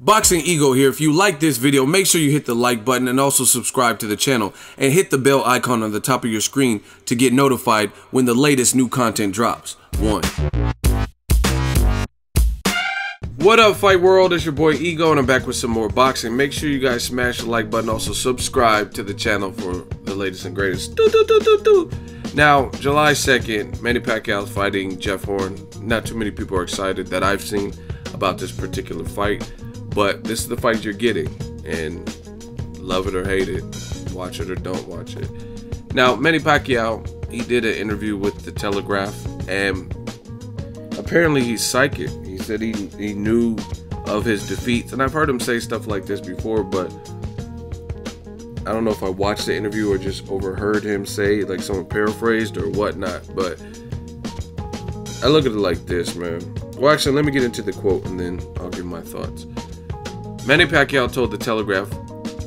Boxing Ego here. If you like this video, make sure you hit the like button and also subscribe to the channel and hit the bell icon on the top of your screen to get notified when the latest new content drops. What up, fight world? It's your boy Ego and I'm back with some more boxing. Make sure you guys smash the like button, also subscribe to the channel for the latest and greatest. Now, July 2nd, Manny Pacquiao is fighting Jeff Horn. Not too many people are excited that I've seen about this particular fight. But this is the fight you're getting, and love it or hate it, watch it or don't watch it. Now, Manny Pacquiao, he did an interview with the Telegraph, and apparently he's psychic. He said he knew of his defeats, and I've heard him say stuff like this before, but I don't know if I watched the interview or just overheard him say, like someone paraphrased or whatnot, but I look at it like this, man. Well, actually, let me get into the quote, and then I'll give my thoughts. Manny Pacquiao told the Telegraph,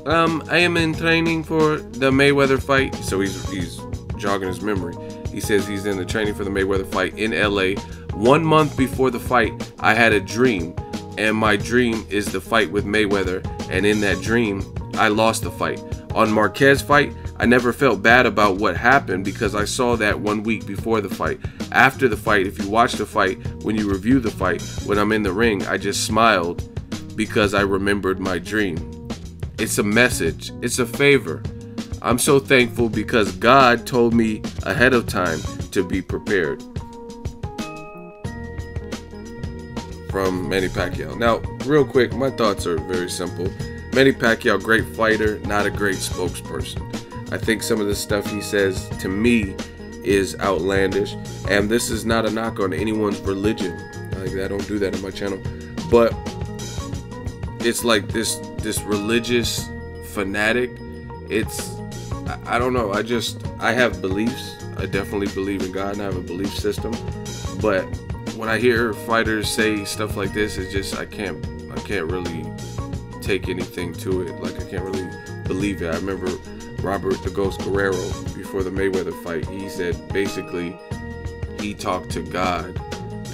I am in training for the Mayweather fight. So he's jogging his memory. He says he's in the training for the Mayweather fight in LA. 1 month before the fight, I had a dream, and my dream is the fight with Mayweather, and in that dream, I lost the fight. On Marquez fight, I never felt bad about what happened because I saw that 1 week before the fight. After the fight, if you watch the fight, when you review the fight, when I'm in the ring, I just smiled because I remembered my dream. It's a message. It's a favor. I'm so thankful because God told me ahead of time to be prepared. From Manny Pacquiao. Now, real quick, my thoughts are very simple. Manny Pacquiao, great fighter, not a great spokesperson. I think some of the stuff he says to me is outlandish, and this is not a knock on anyone's religion. Like, I don't do that on my channel, but it's like this religious fanatic. I don't know. I have beliefs. I definitely believe in God and I have a belief system. But when I hear fighters say stuff like this, it's just I can't really take anything to it. Like, I can't really believe it. I remember Robert the Ghost Guerrero before the Mayweather fight. He said basically he talked to God,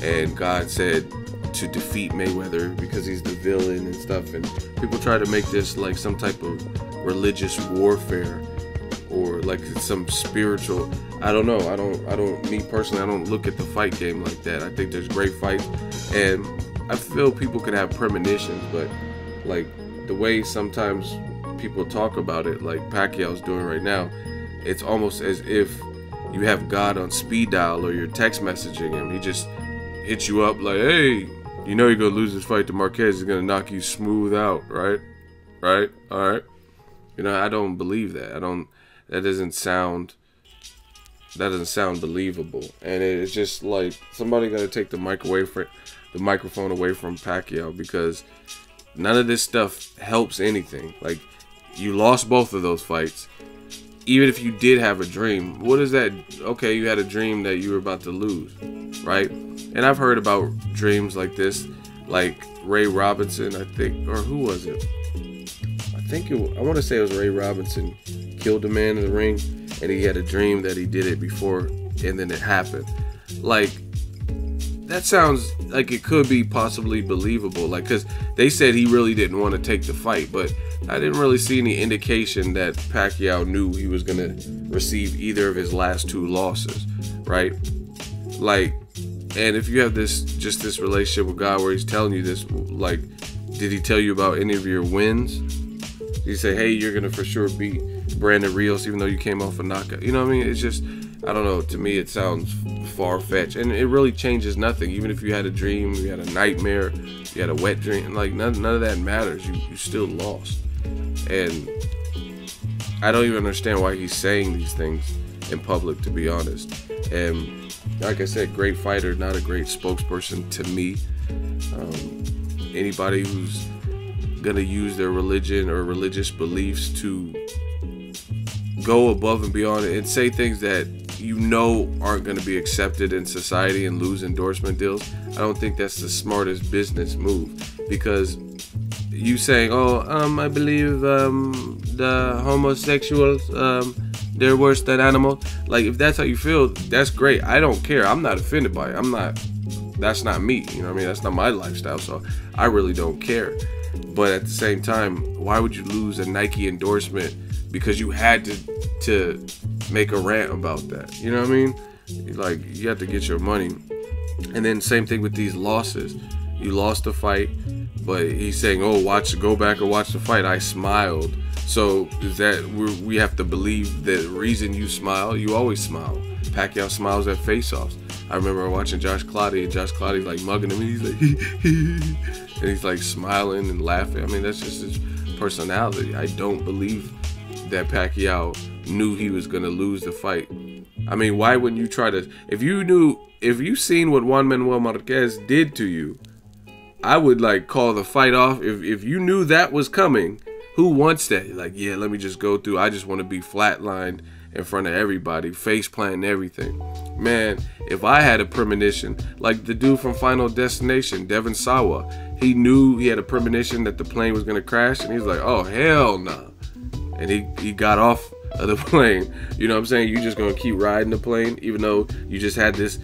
and God said to defeat Mayweather because he's the villain and stuff, and people try to make this like some type of religious warfare or like some spiritual. I don't know. Me personally, I don't look at the fight game like that. I think there's great fights, and I feel people could have premonitions, but like the way sometimes people talk about it, like Pacquiao's doing right now, it's almost as if you have God on speed dial or you're text messaging him. He just hits you up like, hey, you know you're gonna lose this fight to Marquez. He's gonna knock you smooth out, right? Right? All right. You know, I don't believe that. That doesn't sound believable. And it's just like somebody got to take the microphone away from Pacquiao, because none of this stuff helps anything. Like, you lost both of those fights. Even if you did have a dream, what is that? Okay, you had a dream that you were about to lose, right? And I've heard about dreams like this, like Ray Robinson, I think, or who was it? I want to say it was Ray Robinson killed a man in the ring, and he had a dream that he did it before, and then it happened. Like, that sounds like it could be possibly believable, like, because they said he really didn't want to take the fight, but I didn't really see any indication that Pacquiao knew he was going to receive either of his last 2 losses, right? Like, and if you have this relationship with God where he's telling you this, like, did he tell you about any of your wins? Did he say, hey, you're going to for sure beat Brandon Rios even though you came off a knockout? You know what I mean? It's just, I don't know. To me, it sounds far-fetched, and it really changes nothing. Even if you had a dream, you had a nightmare, you had a wet dream, like none of that matters. You still lost, and I don't even understand why he's saying these things in public, to be honest. And like I said, great fighter, not a great spokesperson to me. Anybody who's gonna use their religion or religious beliefs to go above and beyond and say things that you know aren't going to be accepted in society and lose endorsement deals, I don't think that's the smartest business move. Because you saying, oh, I believe the homosexuals, they're worse than animals. Like, if that's how you feel, that's great. I don't care. I'm not offended by it. That's not me. You know what I mean? That's not my lifestyle. So I really don't care. But at the same time, why would you lose a Nike endorsement because you had to make a rant about that? You know what I mean? Like, you have to get your money. And then same thing with these losses. You lost the fight, but he's saying, oh, go back and watch the fight. I smiled. So is that we have to believe the reason you smile? You always smile. Pacquiao smiles at face-offs. I remember watching Josh Clottey, and Josh Clottey's like mugging him, and he's like, and he's like smiling and laughing. I mean, that's just his personality. I don't believe that Pacquiao knew he was gonna lose the fight. I mean, why wouldn't you try to? If you seen what Juan Manuel Marquez did to you, I would like call the fight off. If you knew that was coming, who wants that? Like, yeah, let me just go through. I just want to be flatlined in front of everybody, face planting everything. Man, if I had a premonition, like the dude from Final Destination, Devin Sawa, he knew he had a premonition that the plane was gonna crash, and he's like, oh hell no, nah. And he got off of the plane. You know what I'm saying? You just gonna keep riding the plane, even though you just had this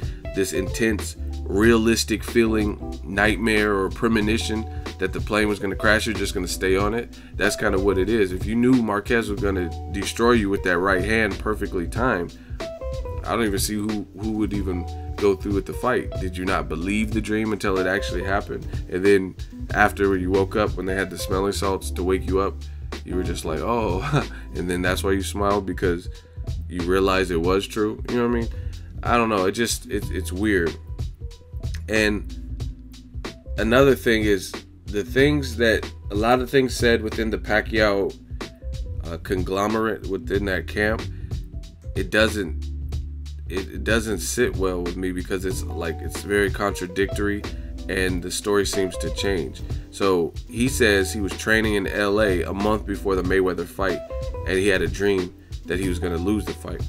intense, realistic feeling, nightmare or premonition that the plane was gonna crash. You're just gonna stay on it. That's kind of what it is. If you knew Marquez was gonna destroy you with that right hand, perfectly timed, I don't even see who would even go through with the fight. Did you not believe the dream until it actually happened? And then after you woke up, when they had the smelling salts to wake you up, you were just like, oh, and then that's why you smiled, because you realized it was true. You know what I mean? I don't know. It's weird. And another thing is the things that a lot of things said within the Pacquiao conglomerate within that camp. It doesn't sit well with me, because it's very contradictory, and the story seems to change. So he says he was training in LA a month before the Mayweather fight, and he had a dream that he was going to lose the fight.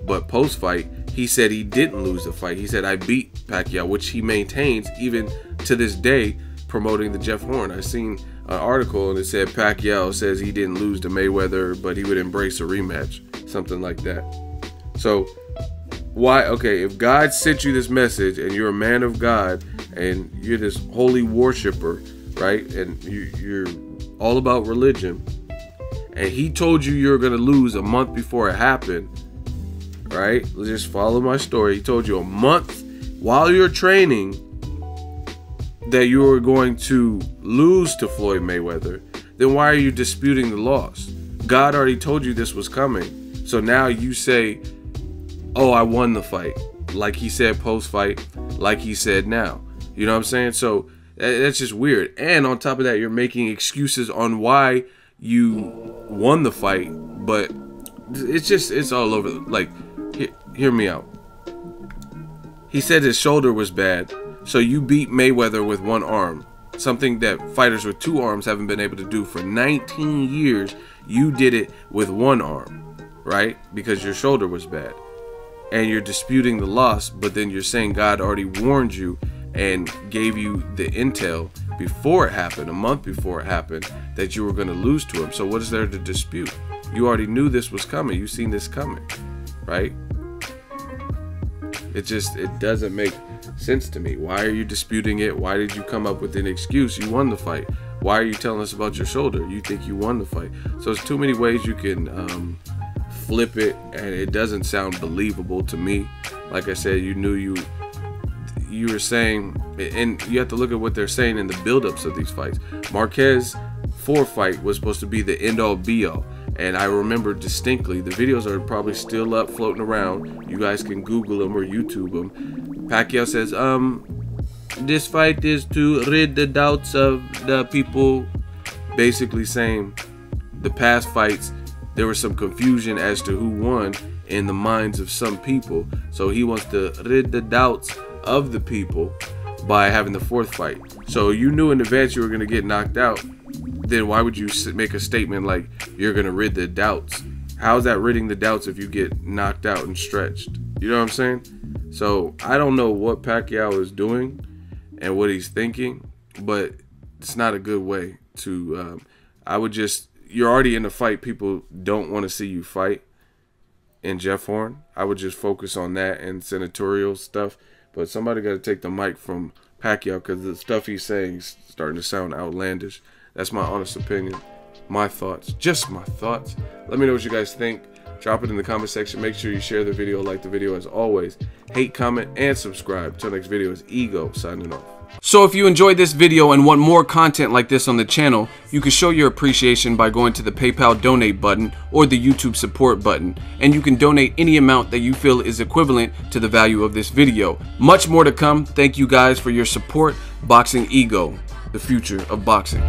But post-fight, he said he didn't lose the fight. He said, I beat Pacquiao, which he maintains even to this day, promoting the Jeff Horn. I seen an article and it said Pacquiao says he didn't lose to Mayweather, but he would embrace a rematch, something like that. So why? Okay, if God sent you this message and you're a man of God and you're this holy worshiper, right? And you're all about religion, and he told you you're gonna lose a month before it happened, right? Let's just follow my story. He told you a month while you're training that you were going to lose to Floyd Mayweather. Then why are you disputing the loss? God already told you this was coming. So now you say, oh, I won the fight, like he said post-fight, like he said now. You know what I'm saying? So that's just weird. And on top of that, you're making excuses on why you won the fight, but it's all over. Like, hear me out. He said his shoulder was bad, so you beat Mayweather with one arm, something that fighters with two arms haven't been able to do for 19 years. You did it with one arm, right? Because your shoulder was bad. And you're disputing the loss, but then you're saying God already warned you and gave you the intel before it happened, a month before it happened, that you were going to lose to him. So what is there to dispute? You already knew this was coming. You've seen this coming, right? It doesn't make sense to me. Why are you disputing it? Why did you come up with an excuse? You won the fight. Why are you telling us about your shoulder? You think you won the fight. So there's too many ways you can flip it, and it doesn't sound believable to me. Like I said, you knew you were saying, and you have to look at what they're saying in the buildups of these fights. Marquez 4 fight was supposed to be the end-all be-all, and I remember distinctly, the videos are probably still up floating around. You guys can Google them or YouTube them. Pacquiao says, this fight is to rid the doubts of the people, basically saying the past fights there was some confusion as to who won in the minds of some people. So he wants to rid the doubts of the people by having the 4th fight. So you knew in advance you were going to get knocked out. Then why would you make a statement like you're going to rid the doubts? How's that ridding the doubts if you get knocked out and stretched? You know what I'm saying? So I don't know what Pacquiao is doing and what he's thinking, but it's not a good way to, you're already in a fight. People don't want to see you fight in Jeff Horn. I would just focus on that and senatorial stuff. But somebody got to take the mic from Pacquiao, because the stuff he's saying is starting to sound outlandish. That's my honest opinion. My thoughts. Just my thoughts. Let me know what you guys think. Drop it in the comment section. Make sure you share the video, like the video as always. Hate, comment, and subscribe. Till next video is Ego signing off. So if you enjoyed this video and want more content like this on the channel, you can show your appreciation by going to the PayPal donate button or the YouTube support button, and you can donate any amount that you feel is equivalent to the value of this video. Much more to come. Thank you guys for your support. Boxing Ego, the future of boxing.